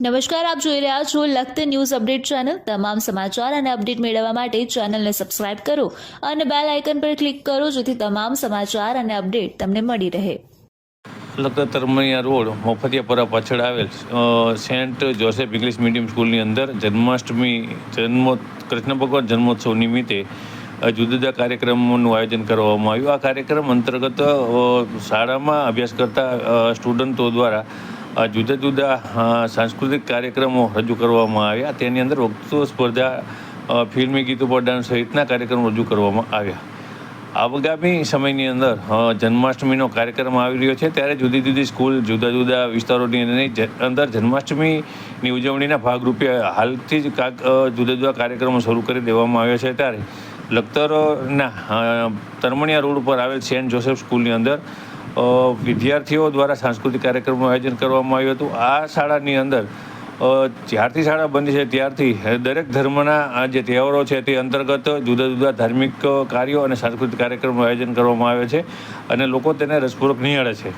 નમસ્કાર, આપ જોઈ રહ્યા છો લખત ન્યૂઝ અપડેટ ચેનલ। તમામ સમાચાર અને અપડેટ મેળવવા માટે ચેનલને સબસ્ક્રાઇબ કરો અને બેલ આઇકન પર ક્લિક કરો જેથી તમામ સમાચાર અને અપડેટ તમને મળી રહે। લખતર તરમૈયા રોડ મફતિયાપરા પાછળ આવેલ સેન્ટ જોસેફ ઇંગ્લિશ મીડિયમ સ્કૂલની અંદર કૃષ્ણ ભગવાન જન્મોત્સવ નિમિત્તે જુદા જુદા કાર્યક્રમોનું આયોજન કરવામાં આવ્યું। આ કાર્યક્રમ અંતર્ગત શાળામાં અભ્યાસ કરતા સ્ટુડન્ટો દ્વારા જુદા જુદા સાંસ્કૃતિક કાર્યક્રમો રજૂ કરવામાં આવ્યા। તેની અંદર વક્તૃત્વ સ્પર્ધા, ફિલ્મી ગીતો પર ડાન્સ સહિતના કાર્યક્રમો રજૂ કરવામાં આવ્યા। આગામી સમયની અંદર જન્માષ્ટમીનો કાર્યક્રમ આવી રહ્યો છે, ત્યારે જુદી જુદી સ્કૂલ જુદા જુદા વિસ્તારોની અંદર જન્માષ્ટમીની ઉજવણીના ભાગરૂપે હાલથી જ જુદા જુદા કાર્યક્રમો શરૂ કરી દેવામાં આવ્યા છે। ત્યારે લખતરના તરમણિયા રોડ ઉપર આવેલ સેન્ટ જોસેફ સ્કૂલની અંદર વિદ્યાર્થીઓ દ્વારા સાંસ્કૃતિક કાર્યક્રમનું આયોજન કરવામાં આવ્યું હતું। આ શાળાની અંદર જ્યારથી શાળા બની છે ત્યારથી દરેક ધર્મના જે તહેવારો છે તે અંતર્ગત જુદા જુદા ધાર્મિક કાર્યો અને સાંસ્કૃતિક કાર્યક્રમનું આયોજન કરવામાં આવે છે અને લોકો તેને રસપૂર્વક નિહાળે છે।